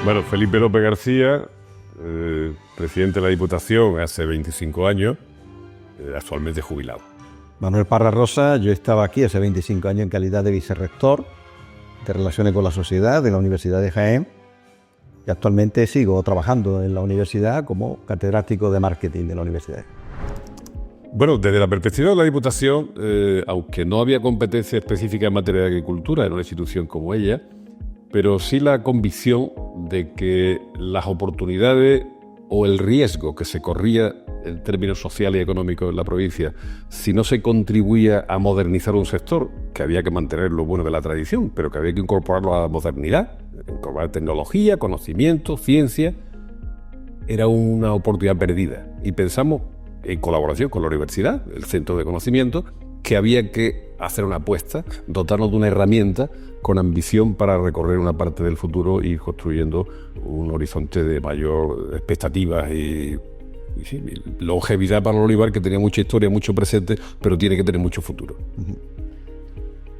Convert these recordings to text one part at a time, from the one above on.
Bueno, Felipe López García, presidente de la Diputación hace 25 años, actualmente jubilado. Manuel Parra Rosa, yo estaba aquí hace 25 años en calidad de vicerrector de Relaciones con la Sociedad de la Universidad de Jaén y actualmente sigo trabajando en la universidad como catedrático de marketing de la universidad. Bueno, desde la perspectiva de la Diputación, aunque no había competencia específica en materia de agricultura en una institución como ella, pero sí la convicción de que las oportunidades o el riesgo que se corría en términos sociales y económicos en la provincia, si no se contribuía a modernizar un sector, que había que mantener lo bueno de la tradición, pero que había que incorporarlo a la modernidad, incorporar tecnología, conocimiento, ciencia, era una oportunidad perdida. Y pensamos, en colaboración con la universidad, el Centro de Conocimiento, que había que hacer una apuesta, dotarnos de una herramienta con ambición para recorrer una parte del futuro y ir construyendo un horizonte de mayor expectativas y longevidad para el olivar, que tenía mucha historia, mucho presente, pero tiene que tener mucho futuro.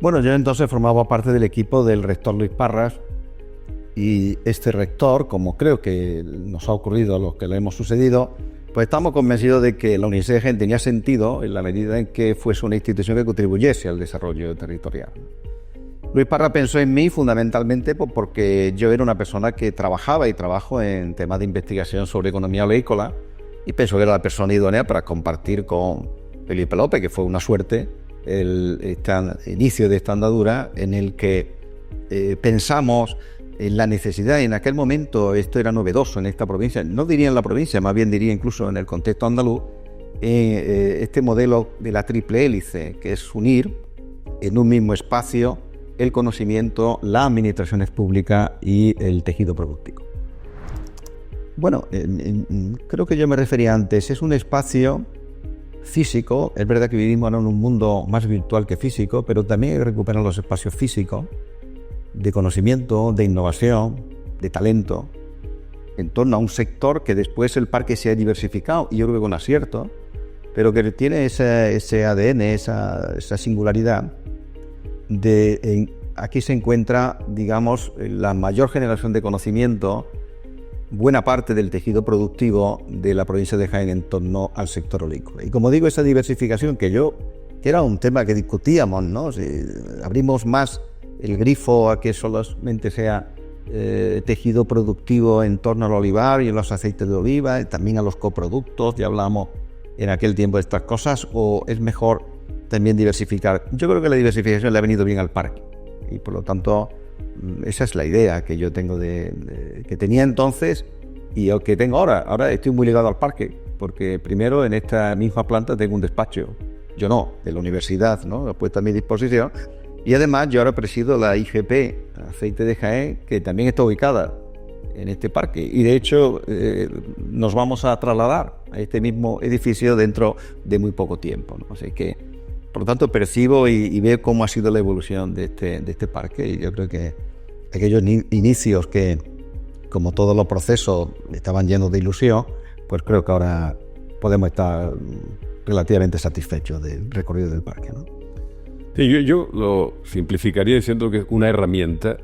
Bueno, yo entonces formaba parte del equipo del rector Luis Parras, y este rector, como creo que nos ha ocurrido a los que le hemos sucedido, pues estamos convencidos de que la Universidad de Jaén tenía sentido en la medida en que fuese una institución que contribuyese al desarrollo territorial. Luis Parra pensó en mí fundamentalmente porque yo era una persona que trabajaba y trabajo en temas de investigación sobre economía oleícola, y pensó que era la persona idónea para compartir con Felipe López, que fue una suerte, el inicio de esta andadura en el que pensamos en la necesidad. En aquel momento esto era novedoso en esta provincia, no diría en la provincia, más bien diría incluso en el contexto andaluz, este modelo de la triple hélice, que es unir en un mismo espacio el conocimiento, las administraciones públicas y el tejido productivo. Bueno, creo que yo me refería antes, es un espacio físico. Es verdad que vivimos ahora en un mundo más virtual que físico, pero también hay que recuperar los espacios físicos de conocimiento, de innovación, de talento, en torno a un sector que después el parque se ha diversificado, y yo creo que con acierto, pero que tiene ese ADN, esa singularidad. Aquí se encuentra, digamos, la mayor generación de conocimiento, buena parte del tejido productivo de la provincia de Jaén en torno al sector oleícola. Y como digo, esa diversificación que era un tema que discutíamos, ¿no? Si abrimos más el grifo a que solamente sea tejido productivo en torno al olivar y en los aceites de oliva, y también a los coproductos, ya hablamos en aquel tiempo de estas cosas, o es mejor también diversificar. Yo creo que la diversificación le ha venido bien al parque, y por lo tanto esa es la idea que yo tengo que tenía entonces y que tengo ahora. Ahora estoy muy ligado al parque, porque primero en esta misma planta tengo un despacho, yo no, de la universidad, ¿no? Lo he puesto a mi disposición, y además yo ahora presido la IGP Aceite de Jaén, que también está ubicada en este parque, y de hecho nos vamos a trasladar a este mismo edificio dentro de muy poco tiempo, ¿no? Así que, por lo tanto, percibo y veo cómo ha sido la evolución de este parque, y yo creo que aquellos inicios que, como todos los procesos, estaban llenos de ilusión, pues creo que ahora podemos estar relativamente satisfechos del recorrido del parque, ¿no? Sí, yo lo simplificaría diciendo que es una herramienta,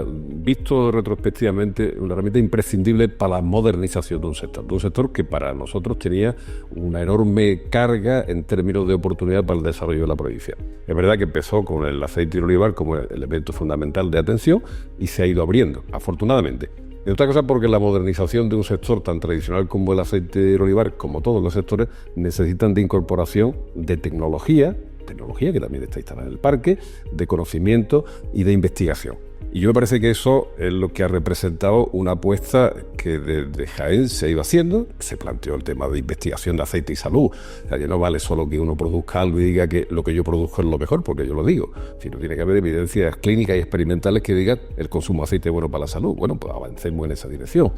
visto retrospectivamente, una herramienta imprescindible para la modernización de un sector que para nosotros tenía una enorme carga en términos de oportunidad para el desarrollo de la provincia. Es verdad que empezó con el aceite de olivar como elemento fundamental de atención y se ha ido abriendo, afortunadamente. Y otra cosa porque la modernización de un sector tan tradicional como el aceite de olivar, como todos los sectores, necesitan de incorporación de tecnología que también está instalada en el parque, de conocimiento y de investigación. Y yo me parece que eso es lo que ha representado una apuesta que desde Jaén se iba haciendo. Se planteó el tema de investigación de aceite y salud. O sea, que no vale solo que uno produzca algo y diga que lo que yo produzco es lo mejor, porque yo lo digo, sino tiene que haber evidencias clínicas y experimentales que digan el consumo de aceite es bueno para la salud. Bueno, pues avancemos en esa dirección.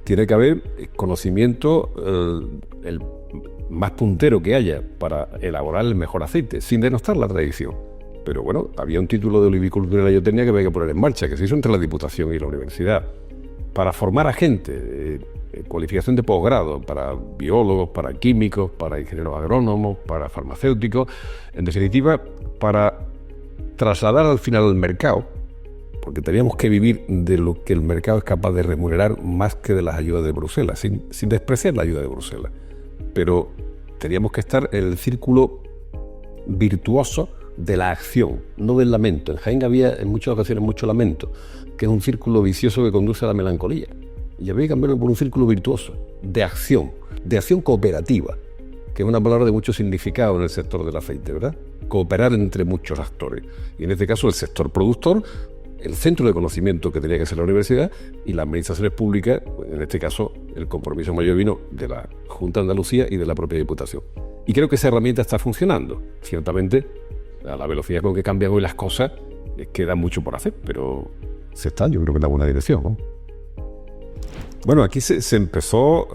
Tiene que haber conocimiento, el más puntero que haya para elaborar el mejor aceite, sin denostar la tradición. Pero bueno, había un título de olivicultura y la yotenía que había que poner en marcha, que se hizo entre la Diputación y la universidad, para formar a gente, cualificación de posgrado, para biólogos, para químicos, para ingenieros agrónomos, para farmacéuticos, en definitiva, para trasladar al final al mercado porque teníamos que vivir de lo que el mercado es capaz de remunerar más que de las ayudas de Bruselas, sin despreciar la ayuda de Bruselas. Pero teníamos que estar en el círculo virtuoso de la acción, no del lamento. En Jaén había en muchas ocasiones mucho lamento, que es un círculo vicioso que conduce a la melancolía. Y había que cambiarlo por un círculo virtuoso, de acción cooperativa, que es una palabra de mucho significado en el sector del aceite, ¿verdad? Cooperar entre muchos actores. Y en este caso el sector productor, el centro de conocimiento que tenía que ser la universidad y las administraciones públicas, en este caso el compromiso mayor vino de la Junta de Andalucía y de la propia Diputación. Y creo que esa herramienta está funcionando. Ciertamente, a la velocidad con que cambian hoy las cosas, queda mucho por hacer, pero se está, yo creo que en la buena dirección, ¿no? Bueno, aquí se empezó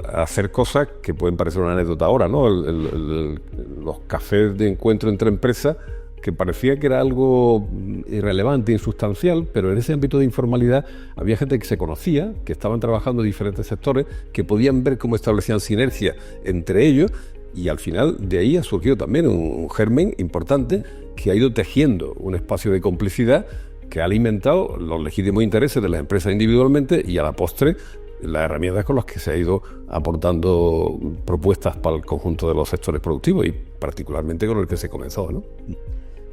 a hacer cosas que pueden parecer una anécdota ahora, ¿no? Los cafés de encuentro entre empresas, que parecía que era algo irrelevante, insustancial, pero en ese ámbito de informalidad había gente que se conocía, que estaban trabajando en diferentes sectores, que podían ver cómo establecían sinergia entre ellos, y al final de ahí ha surgido también un germen importante que ha ido tejiendo un espacio de complicidad que ha alimentado los legítimos intereses de las empresas individualmente y a la postre las herramientas con las que se ha ido aportando propuestas para el conjunto de los sectores productivos y particularmente con el que se comenzó, ¿no?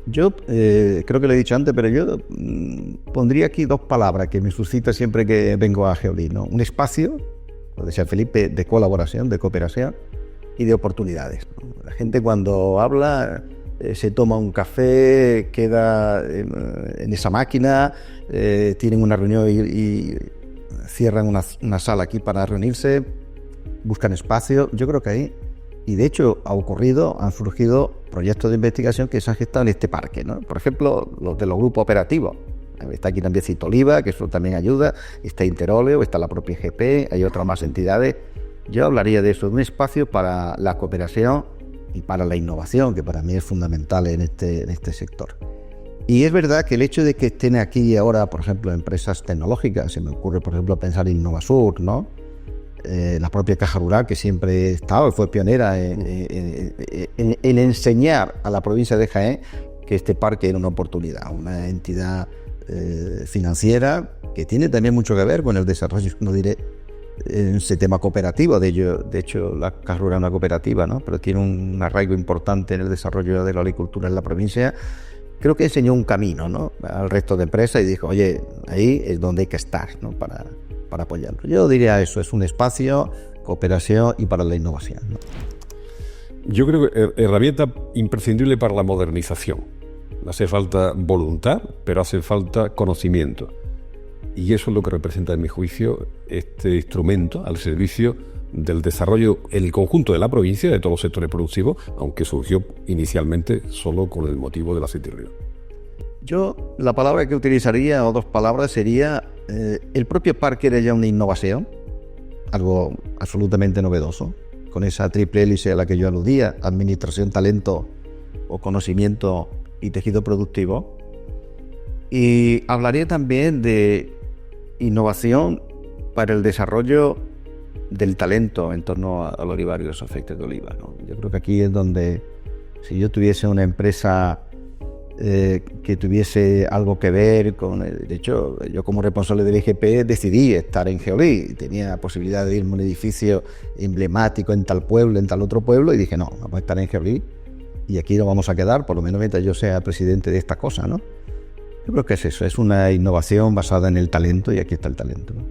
Yo creo que lo he dicho antes, pero yo pondría aquí dos palabras que me suscita siempre que vengo a Geolí, ¿no? Un espacio, lo decía Felipe, de colaboración, de cooperación y de oportunidades, ¿no? La gente cuando habla se toma un café, queda en esa máquina, tienen una reunión y cierran una sala aquí para reunirse, buscan espacio. Yo creo que ahí, y de hecho han surgido proyectos de investigación que se han gestado en este parque, ¿no? Por ejemplo, los de los grupos operativos. Está aquí también Cito Oliva, que eso también ayuda, está Interóleo, está la propia IGP, hay otras más entidades. Yo hablaría de eso, de un espacio para la cooperación y para la innovación, que para mí es fundamental en este sector. Y es verdad que el hecho de que estén aquí ahora, por ejemplo, empresas tecnológicas, se me ocurre, por ejemplo, pensar en Innovasur, ¿no? La propia Caja Rural, que siempre fue pionera en enseñar a la provincia de Jaén que este parque era una oportunidad, una entidad financiera que tiene también mucho que ver con el desarrollo, no diré, en ese tema cooperativo. De hecho, la Caja Rural es una cooperativa, ¿no? Pero tiene un arraigo importante en el desarrollo de la agricultura en la provincia. Creo que enseñó un camino, ¿no?, al resto de empresas y dijo, oye, ahí es donde hay que estar, ¿no?, para apoyarlo. Yo diría eso, es un espacio, cooperación y para la innovación, ¿no? Yo creo que herramienta imprescindible para la modernización. Hace falta voluntad, pero hace falta conocimiento. Y eso es lo que representa, en mi juicio, este instrumento al servicio del desarrollo en el conjunto de la provincia, de todos los sectores productivos, aunque surgió inicialmente solo con el motivo del aceite río. Yo la palabra que utilizaría, o dos palabras, sería el propio parque era ya una innovación, algo absolutamente novedoso, con esa triple hélice a la que yo aludía, administración, talento o conocimiento y tejido productivo. Y hablaría también de innovación para el desarrollo del talento en torno al olivar y los aceites de oliva, ¿no? Yo creo que aquí es donde, si yo tuviese una empresa que tuviese algo que ver con... De hecho, yo como responsable del IGP decidí estar en Geolí. Tenía posibilidad de irme a un edificio emblemático en tal pueblo, en tal otro pueblo, y dije, no, vamos a estar en Geolí y aquí nos vamos a quedar, por lo menos mientras yo sea presidente de esta cosa, ¿no? Yo creo que es eso, es una innovación basada en el talento, y aquí está el talento, ¿no?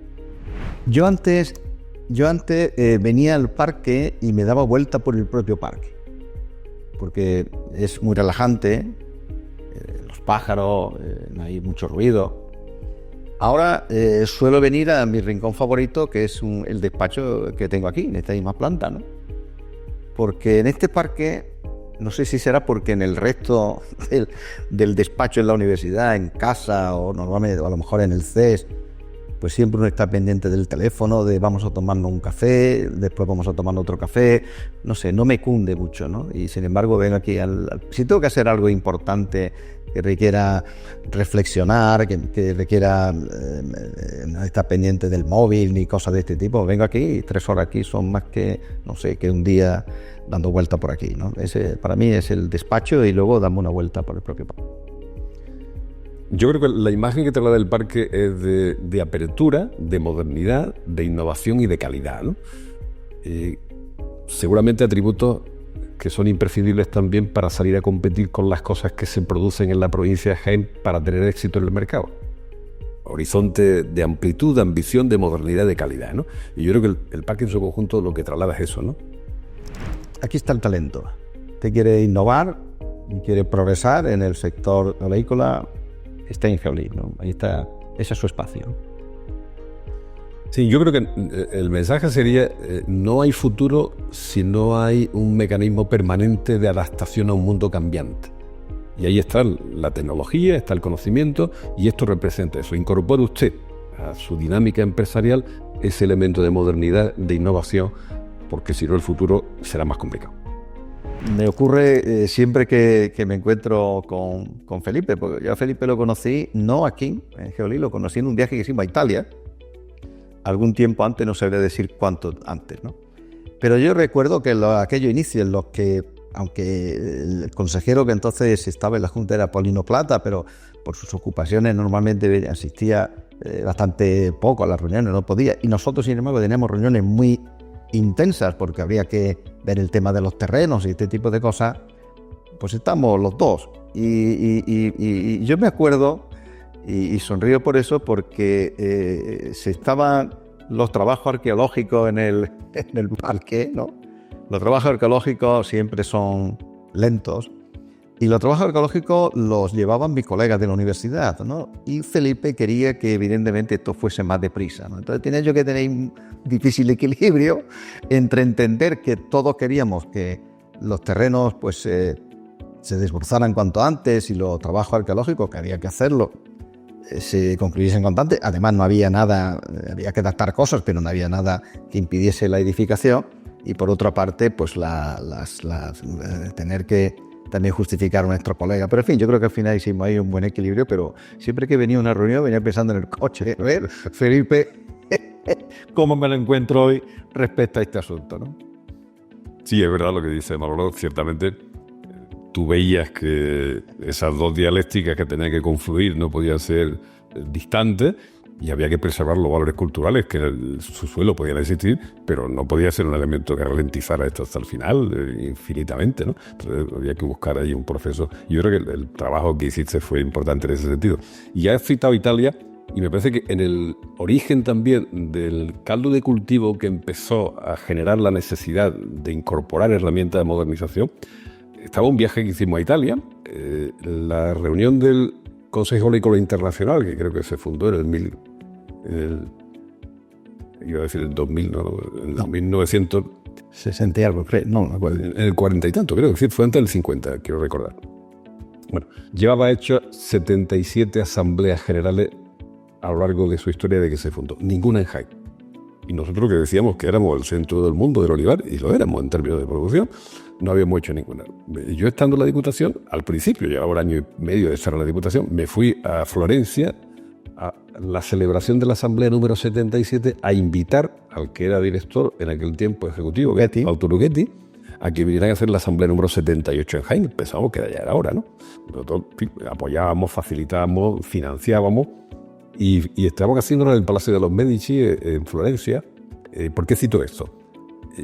Yo antes venía al parque y me daba vuelta por el propio parque, porque es muy relajante, los pájaros, no hay mucho ruido. Ahora suelo venir a mi rincón favorito, que es el despacho que tengo aquí, en esta misma planta, ¿no? Porque en este parque, no sé si será porque en el resto del despacho en la universidad, en casa o normalmente, o a lo mejor en el CES, pues siempre uno está pendiente del teléfono, de vamos a tomarnos un café, después vamos a tomarnos otro café, no sé, no me cunde mucho, ¿no? Y sin embargo vengo aquí si tengo que hacer algo importante que requiera reflexionar, que requiera no estar pendiente del móvil ni cosas de este tipo, vengo aquí y 3 horas aquí son más que, no sé, que un día dando vuelta por aquí, ¿no? Ese para mí es el despacho y luego damos una vuelta por el propio parque. Yo creo que la imagen que traslada el parque es de apertura, de modernidad, de innovación y de calidad, ¿no? Seguramente atributos que son imprescindibles también para salir a competir con las cosas que se producen en la provincia de Jaén para tener éxito en el mercado. Horizonte de amplitud, de ambición, de modernidad, de calidad, ¿no? Y yo creo que el parque en su conjunto lo que traslada es eso, ¿no? Aquí está el talento. Usted quiere innovar y quiere progresar en el sector oleícola, está en Geolí, ¿no? Ahí está, ese es su espacio, ¿no? Sí, yo creo que el mensaje sería, no hay futuro si no hay un mecanismo permanente de adaptación a un mundo cambiante. Y ahí está la tecnología, está el conocimiento, y esto representa eso. Incorpore usted a su dinámica empresarial ese elemento de modernidad, de innovación, porque si no el futuro será más complicado. Me ocurre siempre que me encuentro con Felipe, porque yo a Felipe lo conocí no aquí, en Geolí, lo conocí en un viaje que hicimos a Italia, algún tiempo antes, no sabría decir cuánto antes, ¿no? Pero yo recuerdo que aquellos inicios en los que, aunque el consejero que entonces estaba en la Junta era Paulino Plata, pero por sus ocupaciones normalmente asistía bastante poco a las reuniones, no podía, y nosotros sin embargo teníamos reuniones muy intensas porque habría que ver el tema de los terrenos y este tipo de cosas, pues estamos los dos. Y yo me acuerdo, y sonrío por eso, porque se estaban los trabajos arqueológicos en el parque, ¿no? Los trabajos arqueológicos siempre son lentos, y los trabajos arqueológicos los llevaban mis colegas de la universidad, ¿no? Y Felipe quería que evidentemente esto fuese más deprisa, ¿no? Entonces tenía yo que tener un difícil equilibrio entre entender que todos queríamos que los terrenos pues se desbrozaran cuanto antes y los trabajos arqueológicos, que había que hacerlo, se concluyesen cuanto antes. Además no había nada, había que adaptar cosas, pero no había nada que impidiese la edificación. Y por otra parte, pues tener que también justificar a nuestro colega. Pero en fin, yo creo que al final hicimos ahí un buen equilibrio, pero siempre que venía a una reunión venía pensando en el coche. A ver, Felipe, ¿cómo me lo encuentro hoy respecto a este asunto, ¿no? Sí, es verdad lo que dice Manolo, ciertamente. Tú veías que esas dos dialécticas que tenían que confluir no podían ser distantes y había que preservar los valores culturales que en su suelo podían existir, pero no podía ser un elemento que ralentizara esto hasta el final, infinitamente, ¿no? Entonces había que buscar ahí un proceso. Yo creo que el trabajo que hiciste fue importante en ese sentido. Y ya has citado Italia, y me parece que en el origen también del caldo de cultivo que empezó a generar la necesidad de incorporar herramientas de modernización, estaba un viaje que hicimos a Italia, la reunión del Consejo Oleícola Internacional, que creo que se fundó en el 2000, no, en 1960 y algo, no me acuerdo. En el 40 y tanto, creo que fue antes del 50, quiero recordar. Bueno, llevaba hecho 77 asambleas generales a lo largo de su historia de que se fundó, ninguna en Jaén. Y nosotros que decíamos que éramos el centro del mundo del olivar, y lo éramos en términos de producción, no habíamos hecho ninguna. Yo estando en la Diputación, al principio, llevaba un año y medio de estar en la Diputación, me fui a Florencia a la celebración de la Asamblea número 77 a invitar al que era director en aquel tiempo ejecutivo, Fausto Lughetti, a que vinieran a hacer la Asamblea número 78 en Jaén. Pensábamos que ya era hora, ¿no? Nosotros apoyábamos, facilitábamos, financiábamos y estábamos haciéndolo en el Palacio de los Medici en Florencia. ¿Por qué cito esto?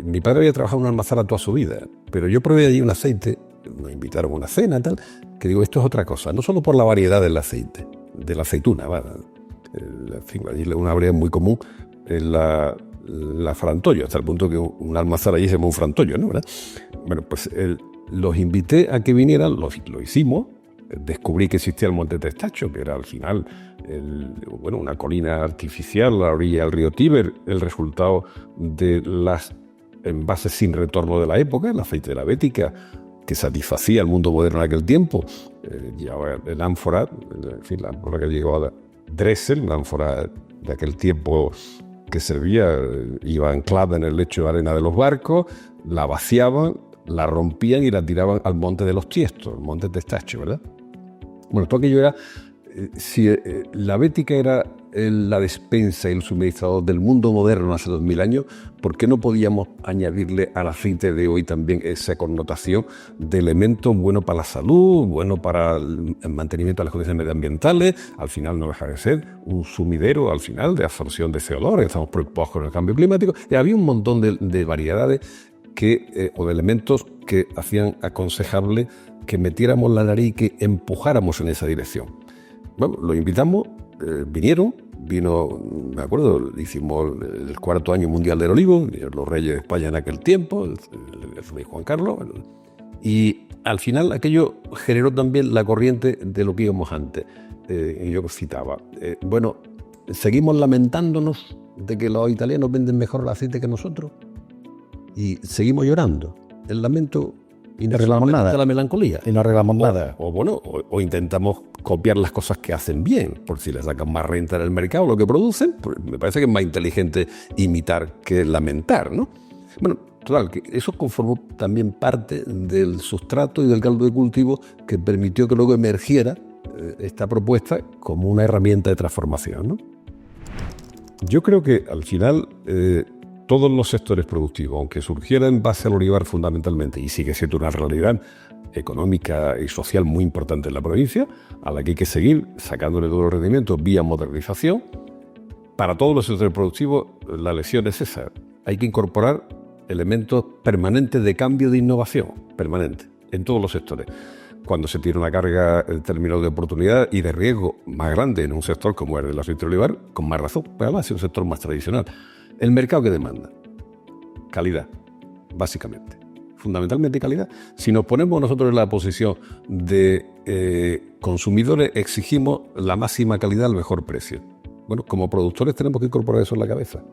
Mi padre había trabajado en una almazara toda su vida, pero yo probé allí un aceite, nos invitaron a una cena, tal, que digo, esto es otra cosa, no solo por la variedad del aceite, de la aceituna, allí una variedad muy común en la frantollo, hasta el punto que un almazara allí se llama un frantollo, ¿no? ¿Verdad? Bueno, pues los invité a que vinieran, lo hicimos, descubrí que existía el Monte Testacho, que era al final una colina artificial a la orilla del río Tíber, el resultado de las envases sin retorno de la época, el aceite de la Bética, que satisfacía el mundo moderno en aquel tiempo. Llevaba el ánfora, en fin, la ánfora que llegó a Dressel, la ánfora de aquel tiempo que servía, iba anclada en el lecho de arena de los barcos, la vaciaban, la rompían y la tiraban al monte de los Tiestos, el monte Testacho, ¿verdad? Bueno, todo aquello era... si la Bética era la despensa y el suministrador del mundo moderno hace 2000 años, ¿por qué no podíamos añadirle al aceite de hoy también esa connotación de elemento bueno para la salud, bueno para el mantenimiento de las condiciones medioambientales? Al final no deja de ser un sumidero, al final, de absorción de CO2, estamos preocupados con el cambio climático. Y había un montón de variedades o de elementos que hacían aconsejable que metiéramos la nariz y que empujáramos en esa dirección. Bueno, los invitamos, vino, me acuerdo, hicimos el 4º año mundial del olivo, los reyes de España en aquel tiempo, el rey Juan Carlos, y al final aquello generó también la corriente de lo que íbamos antes. Y yo citaba, seguimos lamentándonos de que los italianos venden mejor el aceite que nosotros y seguimos llorando. El lamento y no arreglamos nada. De la melancolía. Y no arreglamos nada. O intentamos copiar las cosas que hacen bien, por si les sacan más renta en el mercado lo que producen. Pues me parece que es más inteligente imitar que lamentar, ¿no? Bueno, total, que eso conformó también parte del sustrato y del caldo de cultivo que permitió que luego emergiera esta propuesta como una herramienta de transformación, ¿no? Yo creo que al final todos los sectores productivos, aunque surgiera en base al olivar fundamentalmente, y sigue siendo una realidad económica y social muy importante en la provincia, a la que hay que seguir sacándole todos los rendimientos vía modernización, para todos los sectores productivos la lección es esa. Hay que incorporar elementos permanentes de cambio, de innovación, permanente, en todos los sectores. Cuando se tiene una carga en términos de oportunidad y de riesgo más grande en un sector como el del aceite de olivar, con más razón, pero además es un sector más tradicional. ¿El mercado qué demanda? Calidad, básicamente. Fundamentalmente calidad. Si nos ponemos nosotros en la posición de consumidores, exigimos la máxima calidad al mejor precio. Bueno, como productores tenemos que incorporar eso en la cabeza.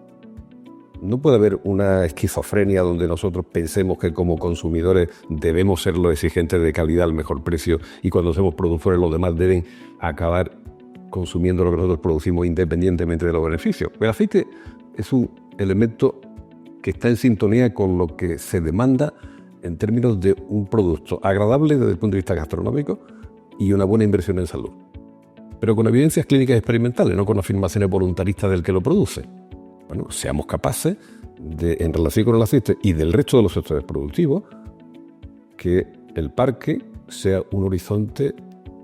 No puede haber una esquizofrenia donde nosotros pensemos que como consumidores debemos ser los exigentes de calidad al mejor precio y cuando somos productores los demás deben acabar consumiendo lo que nosotros producimos independientemente de los beneficios. El aceite es un elemento que está en sintonía con lo que se demanda en términos de un producto agradable desde el punto de vista gastronómico y una buena inversión en salud. Pero con evidencias clínicas experimentales, no con afirmaciones voluntaristas del que lo produce. Bueno, seamos capaces de, en relación con el aceite y del resto de los sectores productivos, que el parque sea un horizonte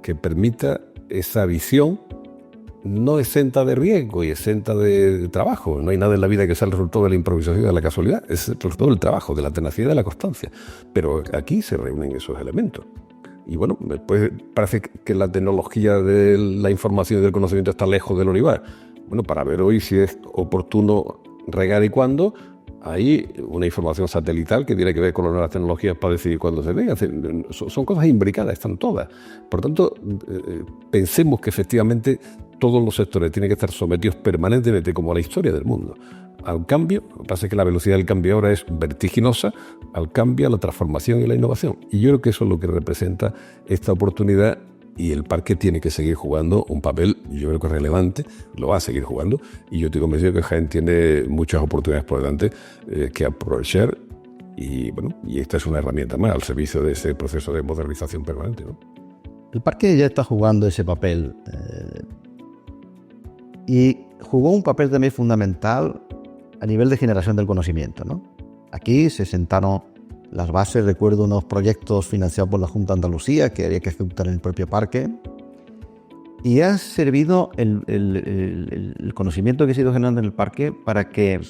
que permita esa visión no exenta de riesgo y exenta de trabajo. No hay nada en la vida que sea el resultado de la improvisación y de la casualidad. Es el resultado del trabajo, de la tenacidad y de la constancia. Pero aquí se reúnen esos elementos. Y bueno, después parece que la tecnología de la información y del conocimiento está lejos del olivar. Bueno, para ver hoy si es oportuno regar y cuándo, hay una información satelital que tiene que ver con las nuevas tecnologías para decidir cuándo se rega. Son cosas imbricadas, están todas. Por tanto, pensemos que efectivamente todos los sectores tienen que estar sometidos permanentemente, como a la historia del mundo, al cambio. Lo que pasa es que la velocidad del cambio ahora es vertiginosa, al cambio, a la transformación y la innovación. Y yo creo que eso es lo que representa esta oportunidad. Y el parque tiene que seguir jugando un papel, yo creo que relevante, lo va a seguir jugando, y yo estoy convencido que Jaén tiene muchas oportunidades por delante que aprovechar, y bueno, y esta es una herramienta más al servicio de ese proceso de modernización permanente, ¿no? El parque ya está jugando ese papel, y jugó un papel también fundamental a nivel de generación del conocimiento, ¿no? Aquí se sentaron las bases, recuerdo unos proyectos financiados por la Junta de Andalucía que había que ejecutar en el propio parque, y ha servido el conocimiento que se ha ido generando en el parque para que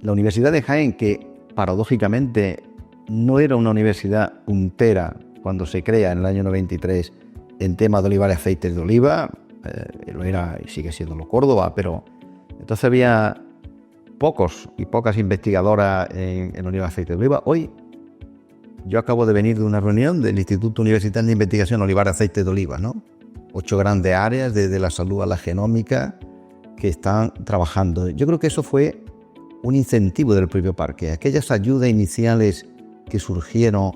la Universidad de Jaén, que paradójicamente no era una universidad puntera cuando se crea en el año 93 en temas de olivar y aceites de oliva, lo era y sigue siendo Córdoba, pero entonces había pocos y pocas investigadoras en oliva y aceite de oliva. Hoy yo acabo de venir de una reunión del Instituto Universitario de Investigación Olivar y Aceite de Oliva, ¿no? 8 grandes áreas, desde la salud a la genómica, que están trabajando. Yo creo que eso fue un incentivo del propio parque. Aquellas ayudas iniciales que surgieron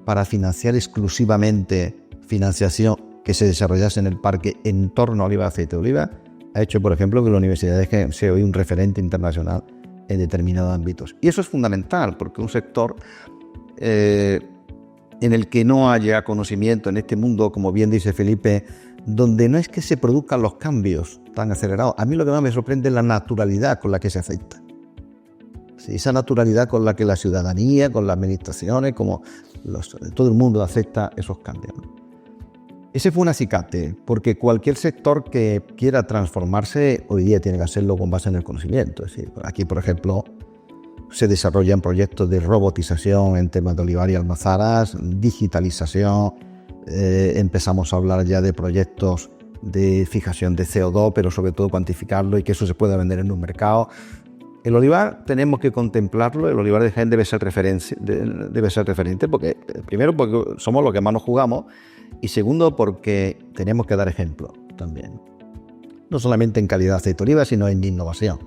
para financiar exclusivamente financiación que se desarrollase en el parque en torno a oliva y aceite de oliva, ha hecho, por ejemplo, que la Universidad de Jaén sea hoy un referente internacional en determinados ámbitos. Y eso es fundamental, porque un sector en el que no haya conocimiento en este mundo, como bien dice Felipe, donde no es que se produzcan los cambios tan acelerados. A mí lo que más me sorprende es la naturalidad con la que se acepta. Sí, esa naturalidad con la que la ciudadanía, con las administraciones, todo el mundo acepta esos cambios, ¿no? Ese fue un acicate, porque cualquier sector que quiera transformarse hoy día tiene que hacerlo con base en el conocimiento. Es decir, aquí, por ejemplo, se desarrollan proyectos de robotización en temas de olivar y almazaras, digitalización, empezamos a hablar ya de proyectos de fijación de CO2, pero sobre todo cuantificarlo y que eso se pueda vender en un mercado. El olivar tenemos que contemplarlo, el olivar de Jaén debe ser referente, porque primero porque somos los que más nos jugamos y segundo porque tenemos que dar ejemplo también. No solamente en calidad de aceite de oliva, sino en innovación.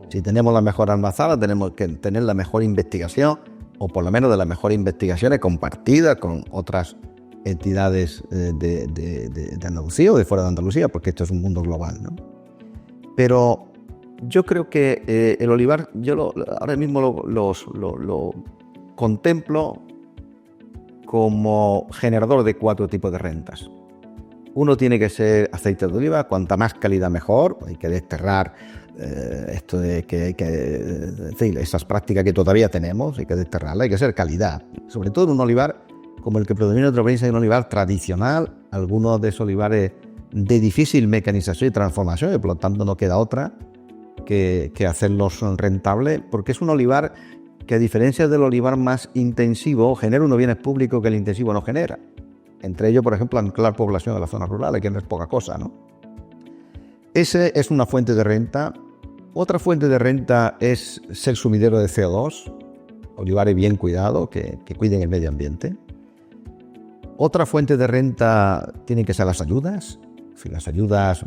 Si tenemos la mejor almazara, tenemos que tener la mejor investigación, o por lo menos de las mejores investigaciones compartidas con otras entidades de Andalucía o de fuera de Andalucía, porque esto es un mundo global, ¿no? Pero yo creo que el olivar, ahora mismo lo contemplo como generador de 4 tipos de rentas. Uno tiene que ser aceite de oliva, cuanta más calidad mejor, hay que desterrar esto de en fin, esas prácticas que todavía tenemos, hay que desterrarla, hay que ser calidad, sobre todo en un olivar como el que predomina en nuestra provincia, un olivar tradicional, algunos de esos olivares de difícil mecanización y transformación, y por lo tanto no queda otra que hacerlos rentables, porque es un olivar que, a diferencia del olivar más intensivo, genera unos bienes públicos que el intensivo no genera. Entre ellos, por ejemplo, anclar población en las zonas rurales, que no es poca cosa, ¿no? Ese es una fuente de renta. Otra fuente de renta es ser sumidero de CO2, olivares bien cuidados, que cuiden el medio ambiente. Otra fuente de renta tienen que ser las ayudas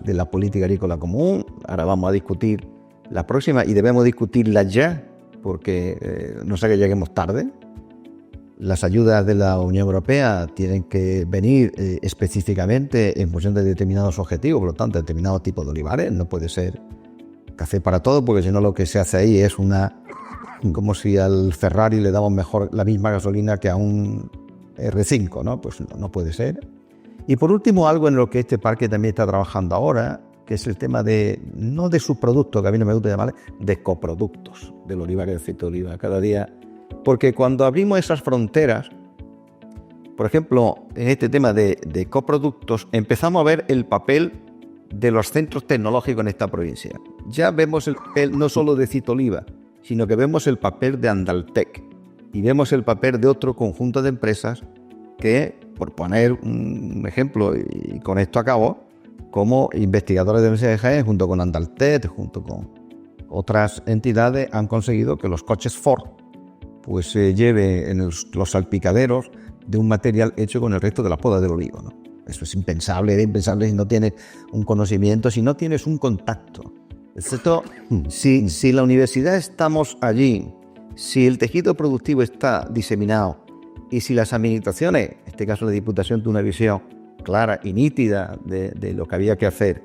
de la política agrícola común. Ahora vamos a discutir la próxima y debemos discutirla ya, porque no sea que lleguemos tarde. Las ayudas de la Unión Europea tienen que venir específicamente en función de determinados objetivos, por lo tanto, determinados tipos de olivares. No puede ser café para todos, porque si no lo que se hace ahí es como si al Ferrari le damos la misma gasolina que a un R5, ¿no? Pues no puede ser. Y por último, algo en lo que este parque también está trabajando ahora, que es el tema no de subproductos, que a mí no me gusta llamarle, de coproductos del olivar y del aceite de oliva cada día. Porque cuando abrimos esas fronteras, por ejemplo, en este tema de coproductos, empezamos a ver el papel de los centros tecnológicos en esta provincia. Ya vemos el papel no solo de aceite de oliva, sino que vemos el papel de Andaltec y vemos el papel de otro conjunto de empresas que, por poner un ejemplo, y con esto acabo, como investigadores de la Universidad de Jaén, junto con Andaltec, junto con otras entidades, han conseguido que los coches Ford pues se lleve en los salpicaderos de un material hecho con el resto de la poda del olivo, ¿no? Eso es impensable, era impensable si no tienes un conocimiento, si no tienes un contacto. Excepto si la universidad estamos allí, si el tejido productivo está diseminado y si las administraciones, en este caso la Diputación, tiene una visión clara y nítida de lo que había que hacer,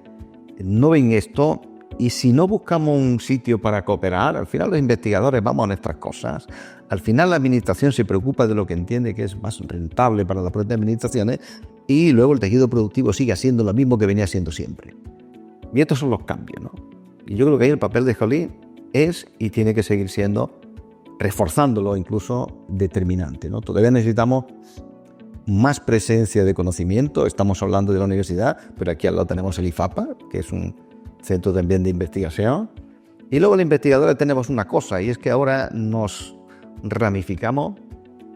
no ven esto. Y si no buscamos un sitio para cooperar, al final los investigadores vamos a nuestras cosas. Al final la administración se preocupa de lo que entiende que es más rentable para las propias administraciones y luego el tejido productivo sigue siendo lo mismo que venía siendo siempre. Y estos son los cambios, ¿no? Y yo creo que ahí el papel de Jolí es y tiene que seguir siendo, reforzándolo incluso, determinante, ¿no? Todavía necesitamos más presencia de conocimiento. Estamos hablando de la universidad, pero aquí al lado tenemos el IFAPA, que es un centro también de investigación. Y luego los investigadores tenemos una cosa, y es que ahora nos ramificamos,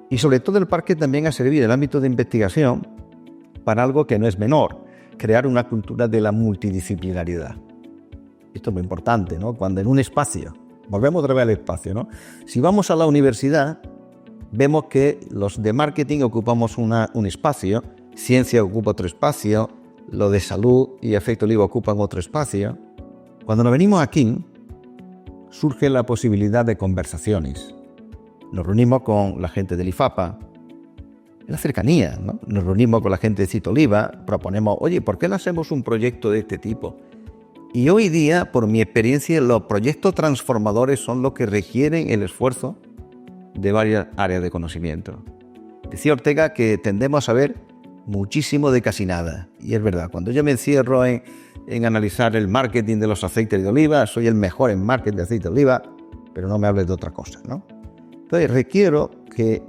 y sobre todo el parque también ha servido el ámbito de investigación para algo que no es menor, crear una cultura de la multidisciplinaridad. Esto es muy importante, ¿no? Cuando en un espacio, volvemos otra vez al espacio, ¿no? Si vamos a la universidad, vemos que los de marketing ocupamos un espacio, ciencia ocupa otro espacio, lo de salud y efecto oliva ocupan otro espacio. Cuando nos venimos aquí, surge la posibilidad de conversaciones. Nos reunimos con la gente del IFAPA, en la cercanía, ¿no? Nos reunimos con la gente de aceite de oliva, proponemos, oye, ¿por qué no hacemos un proyecto de este tipo? Y hoy día, por mi experiencia, los proyectos transformadores son los que requieren el esfuerzo de varias áreas de conocimiento. Decía Ortega que tendemos a ver muchísimo de casi nada. Y es verdad, cuando yo me encierro en analizar el marketing de los aceites de oliva, soy el mejor en marketing de aceite de oliva, pero no me hables de otra cosa, ¿no? Entonces requiero que,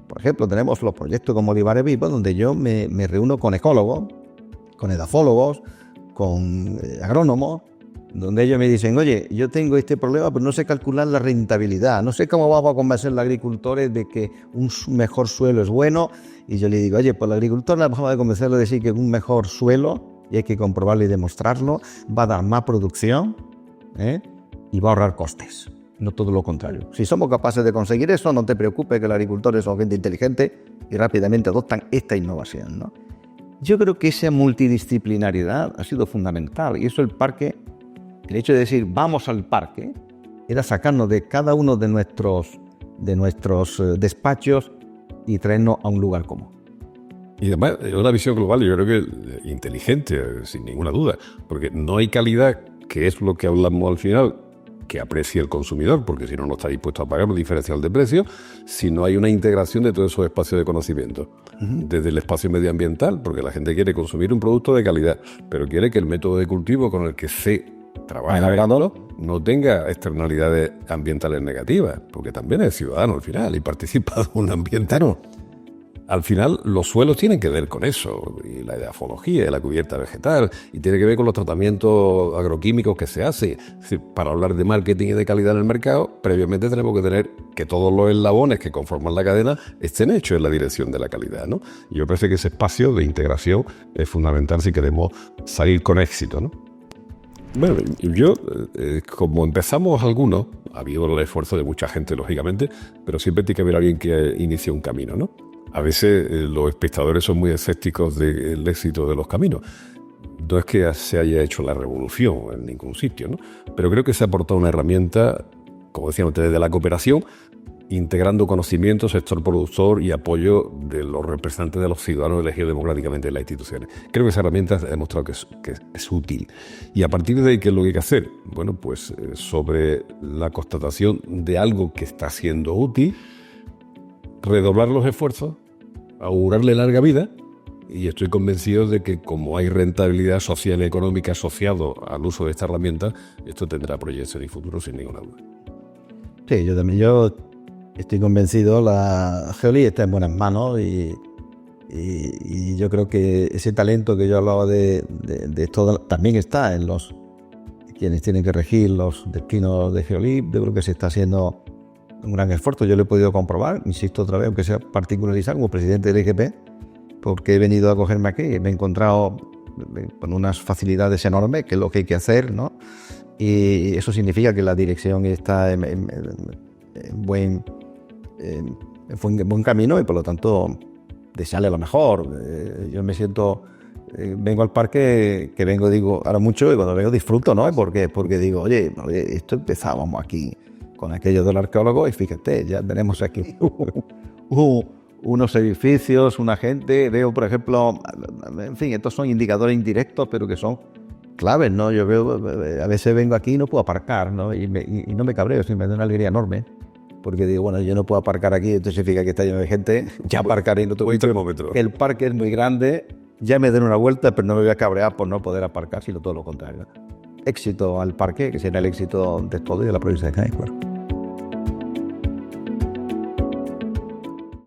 por ejemplo, tenemos los proyectos como Olivares Vivos, donde yo me reúno con ecólogos, con edafólogos, con agrónomos, donde ellos me dicen, oye, yo tengo este problema, pero no sé calcular la rentabilidad, no sé cómo vamos a convencer a los agricultores de que un mejor suelo es bueno. Y yo le digo, oye, pues el agricultor la forma de convencerlo de decir que un mejor suelo, y hay que comprobarlo y demostrarlo, va a dar más producción, y va a ahorrar costes, no todo lo contrario. Si somos capaces de conseguir eso, no te preocupes, que los agricultores son gente inteligente y rápidamente adoptan esta innovación, ¿no? Yo creo que esa multidisciplinariedad ha sido fundamental, y eso el parque, el hecho de decir vamos al parque, era sacarnos de cada uno de nuestros despachos y traernos a un lugar común. Y además, es una visión global, yo creo que inteligente, sin ninguna duda, porque no hay calidad, que es lo que hablamos al final, que aprecie el consumidor, porque si no, no está dispuesto a pagar un diferencial de precio, si no hay una integración de todos esos espacios de conocimiento. Desde el espacio medioambiental, porque la gente quiere consumir un producto de calidad, pero quiere que el método de cultivo con el que se trabaja no tenga externalidades ambientales negativas, porque también es ciudadano al final y participa de un ambiente. Claro. Al final, los suelos tienen que ver con eso, y la edafología, y la cubierta vegetal, y tiene que ver con los tratamientos agroquímicos que se hacen. Es decir, para hablar de marketing y de calidad en el mercado, previamente tenemos que tener que todos los eslabones que conforman la cadena estén hechos en la dirección de la calidad, ¿no? Y yo parece que ese espacio de integración es fundamental si queremos salir con éxito, ¿no? Bueno, yo, como empezamos algunos, ha habido el esfuerzo de mucha gente, lógicamente, pero siempre tiene que haber alguien que inicie un camino, ¿no? A veces los espectadores son muy escépticos del éxito de los caminos. No es que se haya hecho la revolución en ningún sitio, ¿no? Pero creo que se ha aportado una herramienta, como decíamos antes, de la cooperación, integrando conocimiento, sector productor y apoyo de los representantes de los ciudadanos elegidos democráticamente en las instituciones. Creo que esa herramienta ha demostrado que es útil. Y a partir de ahí, ¿qué es lo que hay que hacer? Bueno, pues sobre la constatación de algo que está siendo útil, redoblar los esfuerzos, augurarle larga vida, y estoy convencido de que como hay rentabilidad social y económica asociado al uso de esta herramienta, esto tendrá proyección y futuro sin ninguna duda. Sí, yo también estoy convencido, la Geoli está en buenas manos y yo creo que ese talento que yo hablaba de esto también está en los quienes tienen que regir los destinos de Geoli. Yo creo que se está haciendo un gran esfuerzo, yo lo he podido comprobar, insisto otra vez, aunque sea particularizado como presidente del IGP, porque he venido a acogerme aquí y me he encontrado con unas facilidades enormes, que es lo que hay que hacer, ¿no? Y eso significa que la dirección está en buen camino y por lo tanto desearle lo mejor. Yo me siento, vengo al parque, que vengo, digo, ahora mucho, y cuando vengo disfruto, ¿no? Porque digo, oye, esto empezábamos aquí con aquello del arqueólogo y fíjate, ya tenemos aquí unos edificios, una gente, veo por ejemplo, en fin, estos son indicadores indirectos pero que son claves, ¿no? Yo veo, a veces vengo aquí y no puedo aparcar, ¿no? Y no me cabreo, sino me da una alegría enorme, porque digo, bueno, yo no puedo aparcar aquí, entonces significa que está lleno de gente, ya aparcaré en otro momento. El parque es muy grande, ya me den una vuelta, pero no me voy a cabrear por no poder aparcar, sino todo lo contrario. Éxito al parque, que será el éxito de todo y de la provincia de Cádiz, claro.